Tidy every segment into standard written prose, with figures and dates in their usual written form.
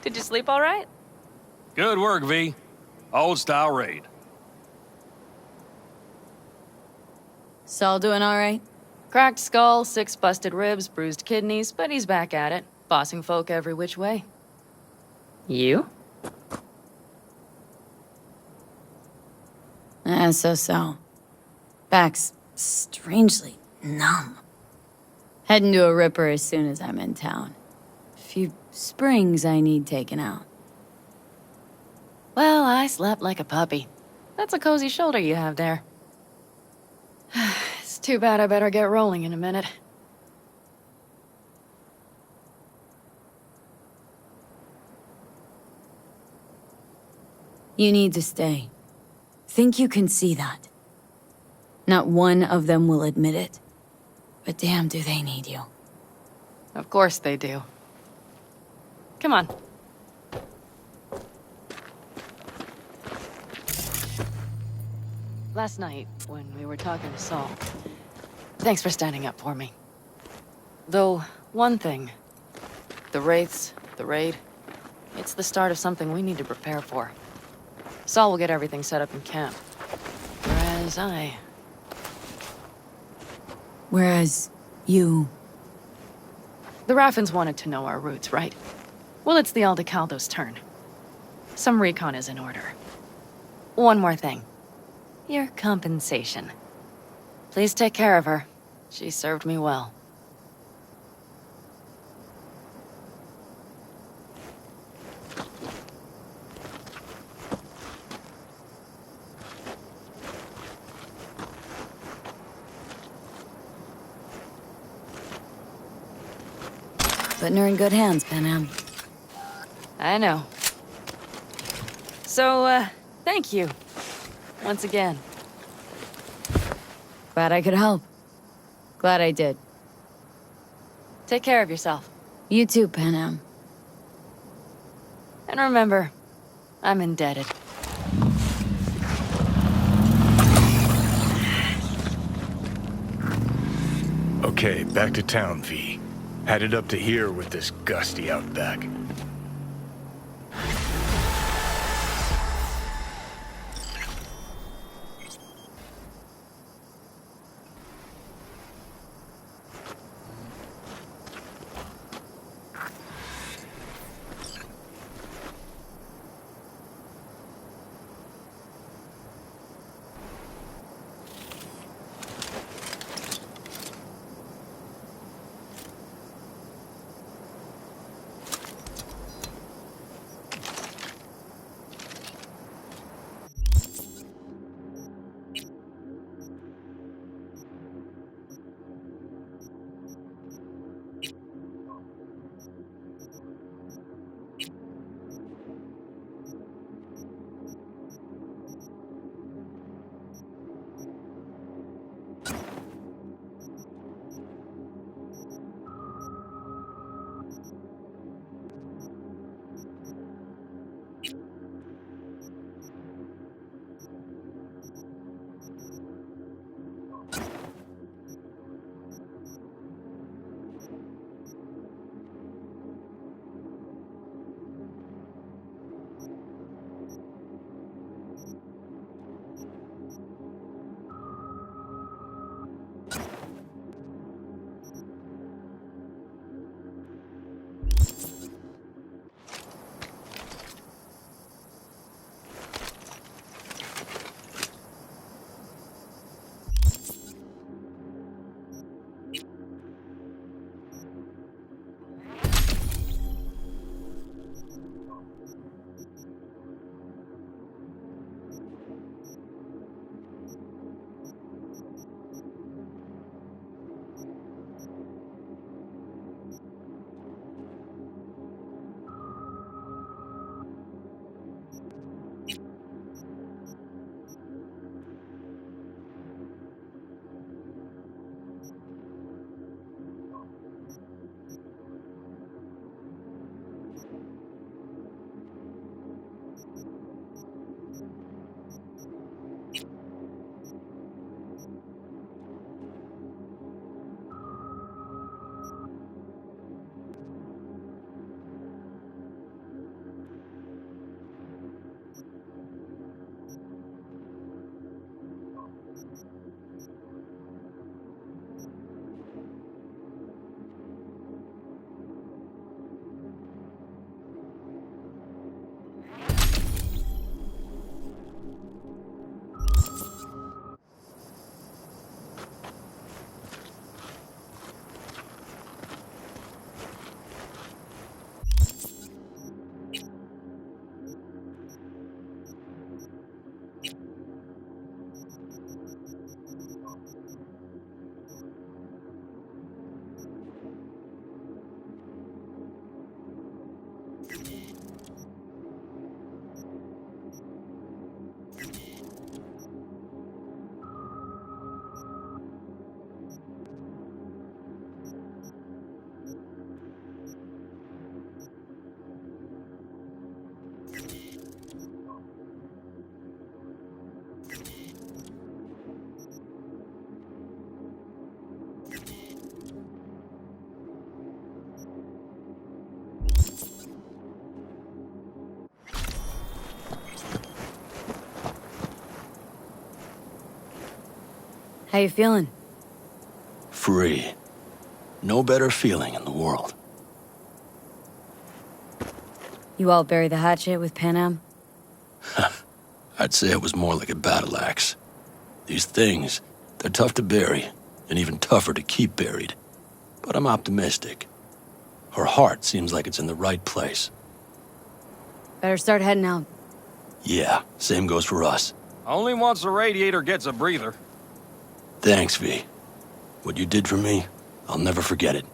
Did you sleep all right? Good work, V. Old-style raid. Saul doing all right? Cracked skull, 6 busted ribs, bruised kidneys, but he's back at it, bossing folk every which way. You? So. Back's strangely numb. Heading to a ripper as soon as I'm in town. A few springs I need taken out. Well, I slept like a puppy. That's a cozy shoulder you have there. It's too bad I better get rolling in a minute. You need to stay. Think you can see that. Not one of them will admit it. But damn, do they need you. Of course they do. Come on. Last night, when we were talking to Saul, thanks for standing up for me. Though, one thing. The Wraiths, the raid, it's the start of something we need to prepare for. Saul will get everything set up in camp. Whereas you... The Raffins wanted to know our roots, right? Well, it's the Aldecaldo's turn. Some recon is in order. One more thing. Your compensation. Please take care of her. She served me well. Putting her in good hands, Panam. I know. So, thank you. Once again. Glad I could help. Glad I did. Take care of yourself. You too, Panam. And remember, I'm indebted. Okay, back to town, V. Headed up to here with this gusty outback. How you feeling? Free. No better feeling in the world. You all bury the hatchet with Panam? I'd say it was more like a battle axe. These things, they're tough to bury, and even tougher to keep buried. But I'm optimistic. Her heart seems like it's in the right place. Better start heading out. Yeah, same goes for us. Only once the radiator gets a breather. Thanks, V. What you did for me, I'll never forget it.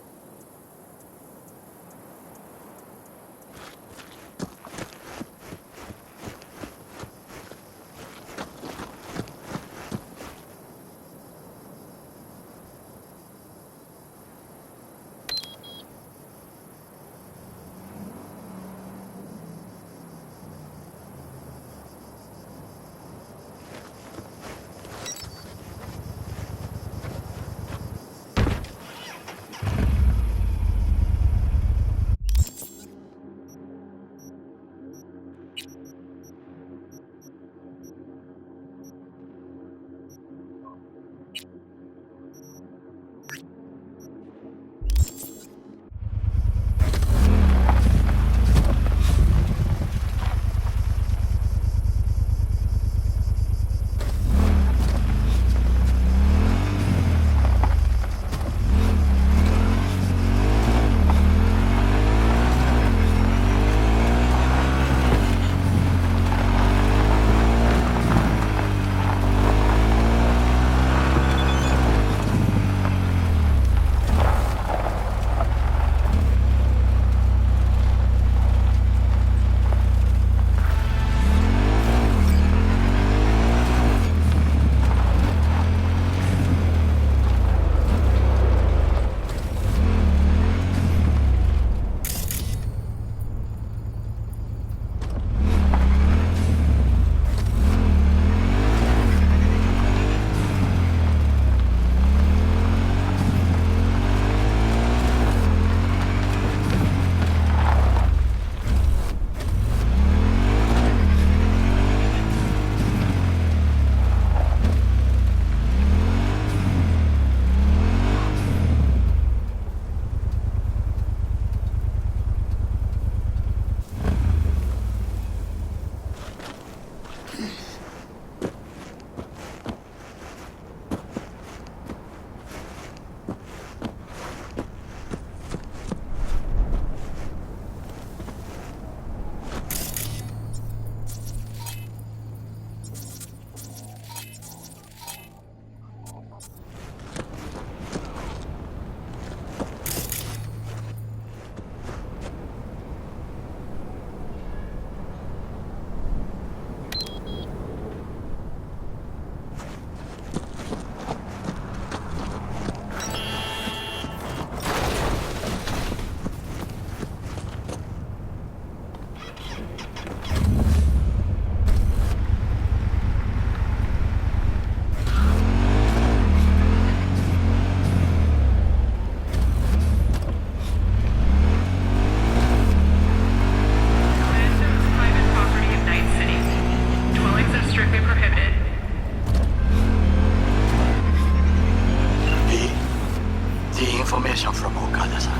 Information from Okada-san.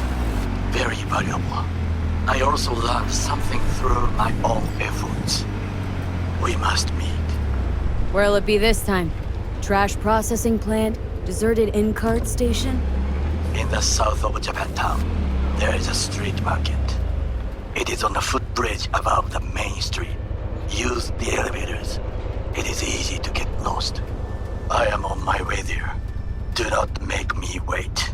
Very valuable. I also learned something through my own efforts. We must meet. Where'll it be this time? Trash processing plant? Deserted in-cart station? In the south of Japantown, there is a street market. It is on the footbridge above the main street. Use the elevators. It is easy to get lost. I am on my way there. Do not make me wait.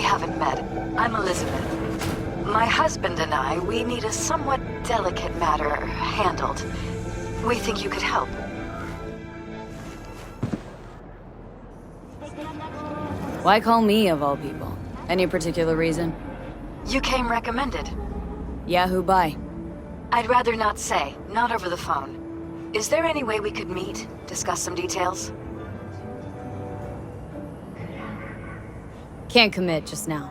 haven't met. I'm Elizabeth. My husband and I, we need a somewhat delicate matter handled. We think you could help. Why call me, of all people? Any particular reason? You came recommended. Yahoo, bye. I'd rather not say, not over the phone. Is there any way we could meet, discuss some details? Can't commit just now.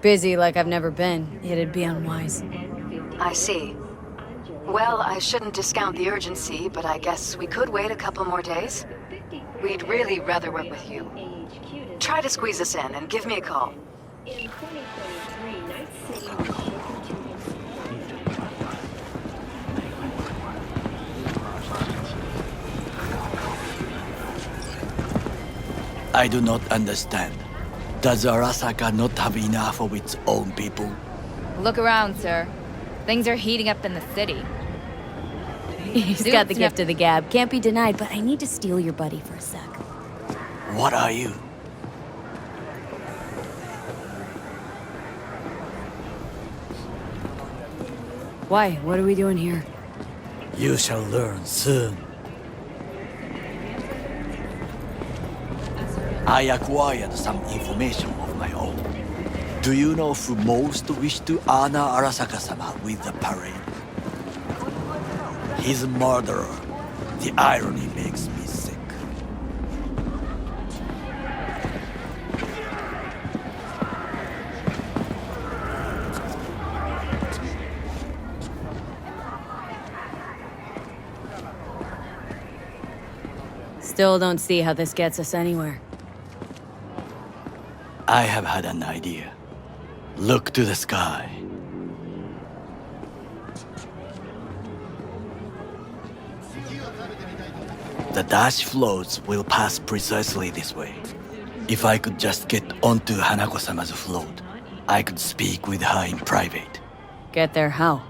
Busy like I've never been. It'd be unwise. I see. Well, I shouldn't discount the urgency, but I guess we could wait a couple more days. We'd really rather work with you. Try to squeeze us in and give me a call. I do not understand. Does Arasaka not have enough of its own people? Look around, sir. Things are heating up in the city. He's got the gift of the gab. Can't be denied, but I need to steal your buddy for a sec. What are you? Why? What are we doing here? You shall learn soon. I acquired some information of my own. Do you know who most wish to honor Arasaka-sama with the parade? His murderer. The irony makes me sick. Still don't see how this gets us anywhere. I have had an idea. Look to the sky. The dash floats will pass precisely this way. If I could just get onto Hanako-sama's float, I could speak with her in private. Get there how?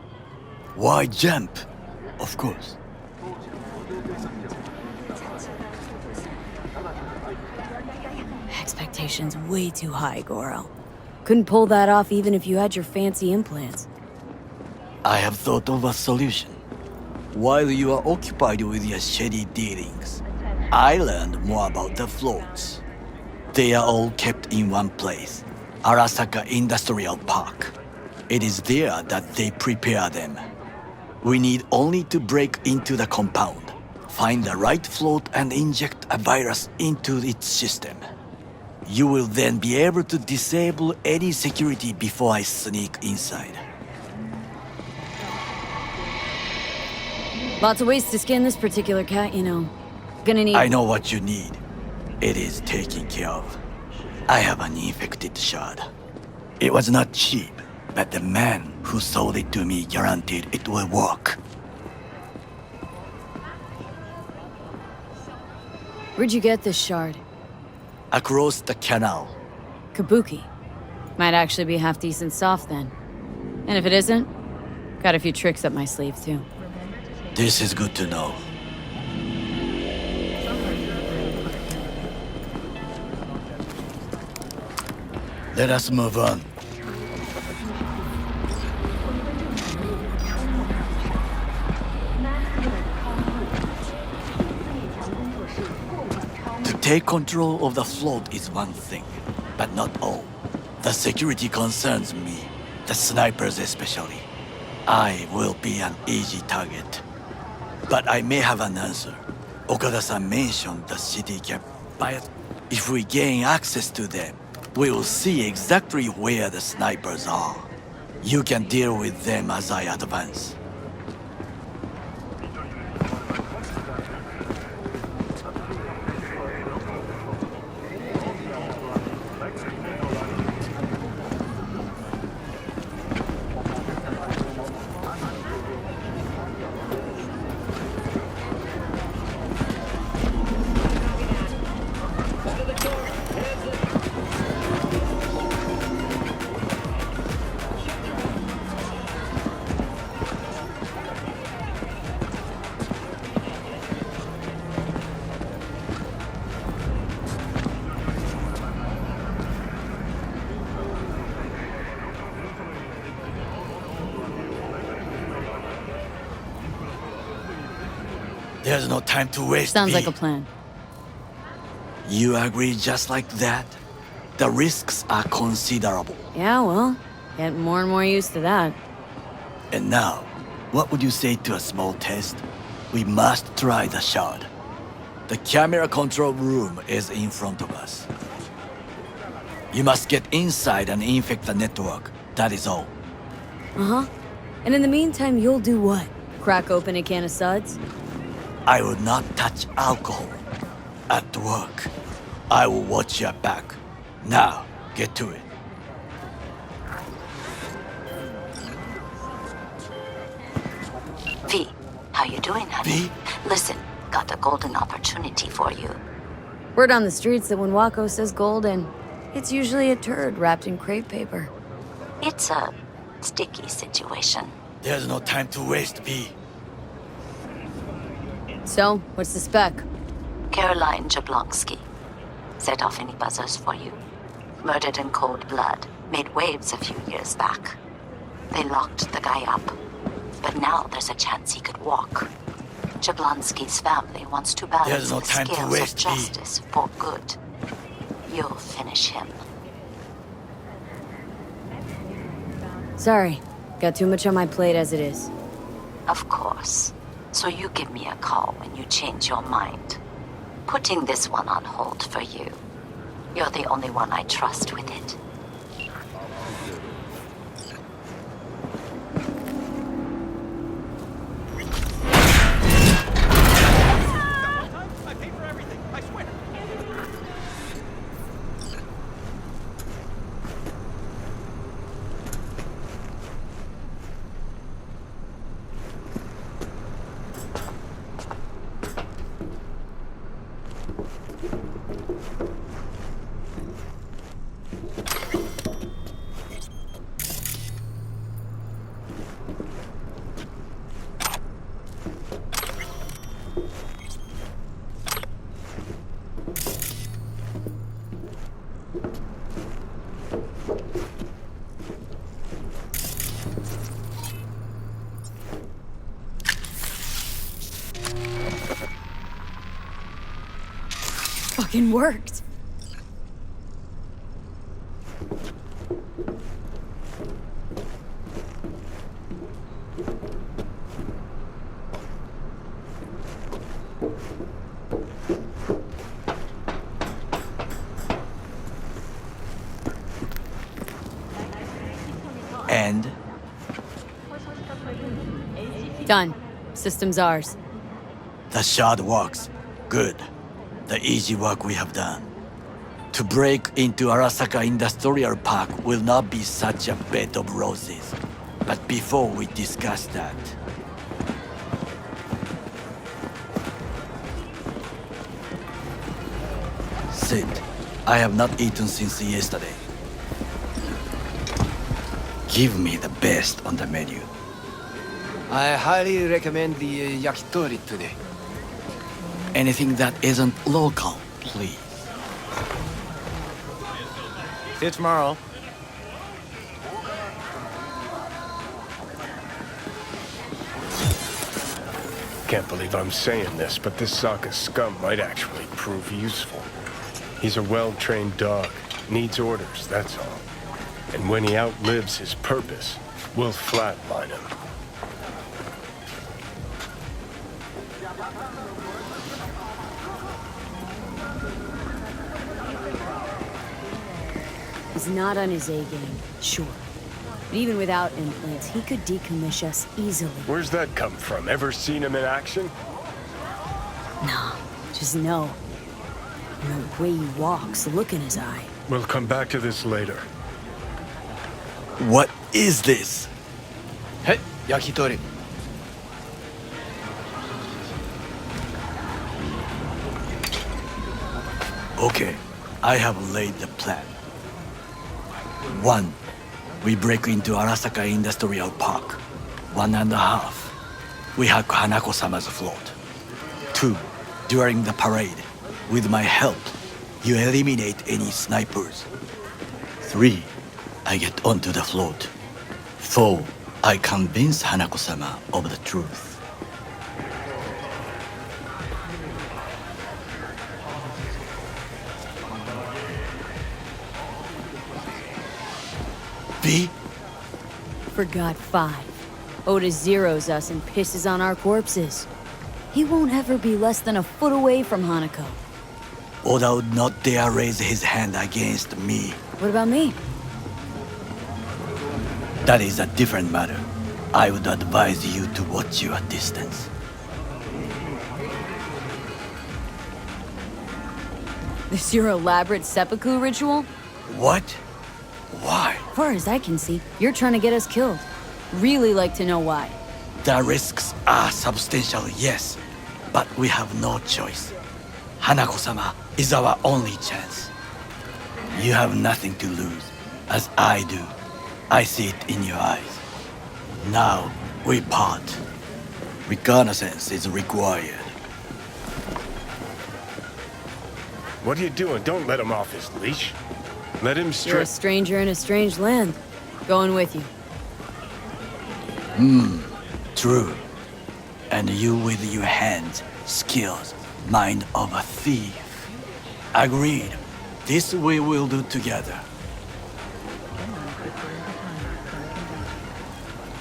Why jump? Of course. Expectations way too high, Goro. Couldn't pull that off even if you had your fancy implants. I have thought of a solution. While you are occupied with your shady dealings, I learned more about the floats. They are all kept in one place, Arasaka Industrial Park. It is there that they prepare them. We need only to break into the compound, find the right float and inject a virus into its system. You will then be able to disable any security before I sneak inside. Lots of ways to skin this particular cat, you know. Gonna need... I know what you need. It is taken care of. I have an infected shard. It was not cheap, but the man who sold it to me guaranteed it will work. Where'd you get this shard? Across the canal. Kabuki. Might actually be half decent soft then. And if it isn't, got a few tricks up my sleeve too. This is good to know. Let us move on. To take control of the float is one thing, but not all. The security concerns me, the snipers especially. I will be an easy target. But I may have an answer. Okada-san mentioned the city cap bias. If we gain access to them, we will see exactly where the snipers are. You can deal with them as I advance. There's no time to waste. Sounds V. like a plan. You agree just like that? The risks are considerable. Yeah, well, getting more and more used to that. And now, what would you say to a small test? We must try the shard. The camera control room is in front of us. You must get inside and infect the network. That is all. Uh-huh. And in the meantime, you'll do what? Crack open a can of suds? I will not touch alcohol. At work, I will watch your back. Now, get to it. V, how you doing, honey? V? Listen, got a golden opportunity for you. Word on the streets that when Wako says golden, it's usually a turd wrapped in crepe paper. It's a sticky situation. There's no time to waste, V. So, what's the spec? Caroline Jablonski. Set off any buzzers for you. Murdered in cold blood. Made waves a few years back. They locked the guy up. But now there's a chance he could walk. Jablonski's family wants to balance There's no the time to scales waste, of justice for good. You'll finish him. Sorry, got too much on my plate as it is. Of course. So you give me a call when you change your mind. Putting this one on hold for you. You're the only one I trust with it. Fucking worked. And Done. System's ours. the shard works. Good. The easy work we have done. To break into Arasaka Industrial Park will not be such a bed of roses. But before we discuss that, sit. I have not eaten since yesterday. Give me the best on the menu. I highly recommend the yakitori today. Anything that isn't local, please. See you tomorrow. Can't believe I'm saying this, but this Sokka scum might actually prove useful. He's a well-trained dog. Needs orders, that's all. And when he outlives his purpose, we'll flatline him. He's not on his A game, sure. But even without implants, he could decommission us easily. Where's that come from? Ever seen him in action? No, just know. And the way he walks, the look in his eye. We'll come back to this later. What is this? Hey, yakitori. Okay, I have laid the plan. 1. We break into Arasaka Industrial Park. 1.5. We hack Hanako-sama's float. 2. During the parade, with my help, you eliminate any snipers. 3. I get onto the float. 4. I convince Hanako-sama of the truth. V? Forgot 5. Oda zeroes us and pisses on our corpses. He won't ever be less than a foot away from Hanako. Oda would not dare raise his hand against me. What about me? That is a different matter. I would advise you to watch your distance. This your elaborate seppuku ritual? What? Why? Far as I can see, you're trying to get us killed. Really like to know why. The risks are substantial, yes, but we have no choice. Hanako-sama is our only chance. You have nothing to lose, as I do. I see it in your eyes. Now, we part. Reconnaissance is required. What are you doing? Don't let him off his leash. Let him You're a strip. stranger in a strange land. Going with you. True. And you with your hands, skills, mind of a thief. Agreed. This we will do together.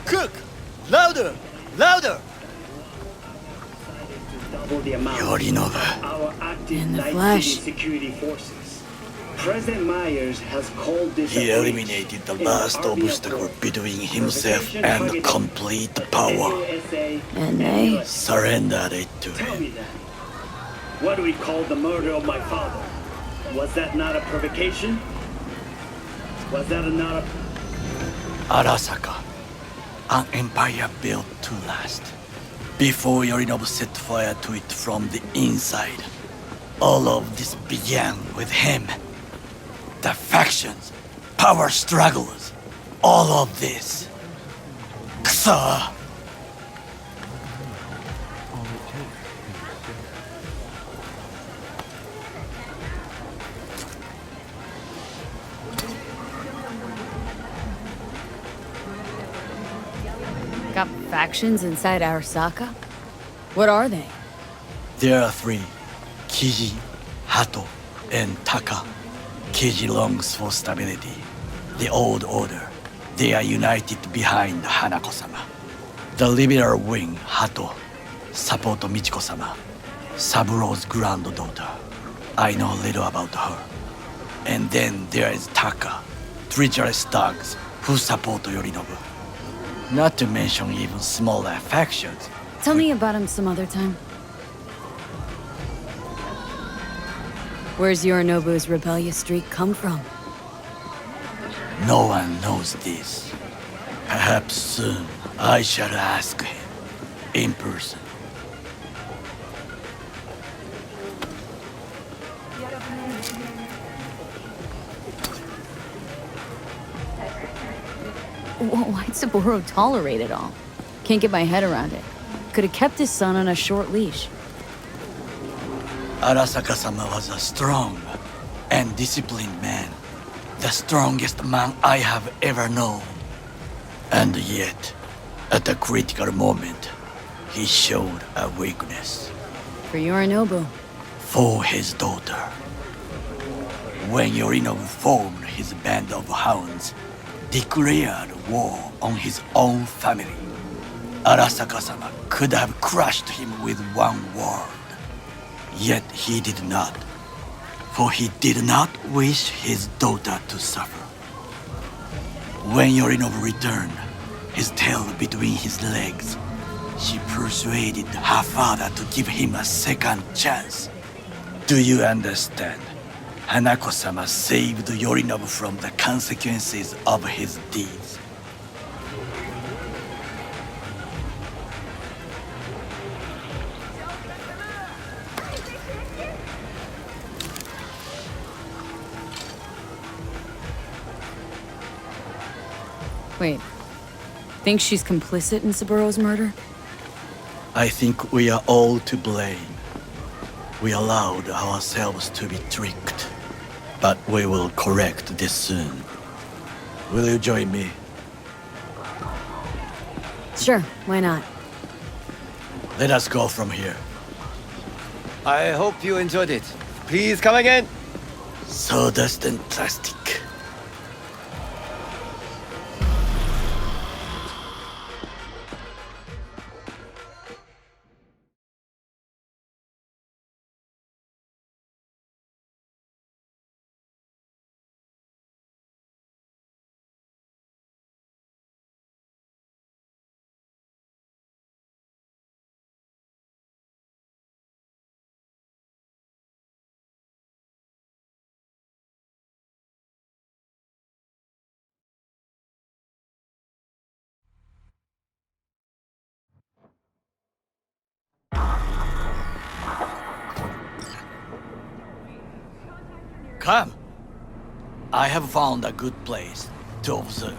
Cook! Louder! Louder! Yorinobu. In the flesh. Security forces. President Myers has called this He eliminated the last obstacle between himself and complete power. And they? Surrendered it to Tell me him. that. What do we call the murder of my father? Was that not a provocation? Was that not a... Arasaka. An empire built to last. Before Yorinobu set fire to it from the inside. All of this began with him. The factions, power struggles, all of this. Kusa! Got factions inside Arasaka? What are they? There are 3. Kiji, Hato, and Taka. Kiji longs for stability. The old order. They are united behind Hanako-sama. The liberal wing, Hato, support Michiko-sama, Saburo's granddaughter. I know little about her. And then there is Taka, treacherous thugs who support Yorinobu. Not to mention even smaller factions. Tell me about him some other time. Where's Yorinobu's rebellious streak come from? No one knows this. Perhaps soon I shall ask him in person. Why'd Saburo tolerate it all? Can't get my head around it. Could have kept his son on a short leash. Arasaka-sama was a strong and disciplined man. The strongest man I have ever known. And yet, at a critical moment, he showed a weakness. For Yorinobu. For his daughter. When Yorinobu formed his band of hounds, declared war on his own family, Arasaka-sama could have crushed him with one word. Yet he did not, for he did not wish his daughter to suffer. When Yorinobu returned, his tail between his legs, she persuaded her father to give him a second chance. Do you understand? Hanako-sama saved Yorinobu from the consequences of his deeds. Wait. Think she's complicit in Saburo's murder? I think we are all to blame. We allowed ourselves to be tricked. But we will correct this soon. Will you join me? Sure, why not? Let us go from here. I hope you enjoyed it. Please come again. Sawdust and plastic. Come. I have found a good place to observe.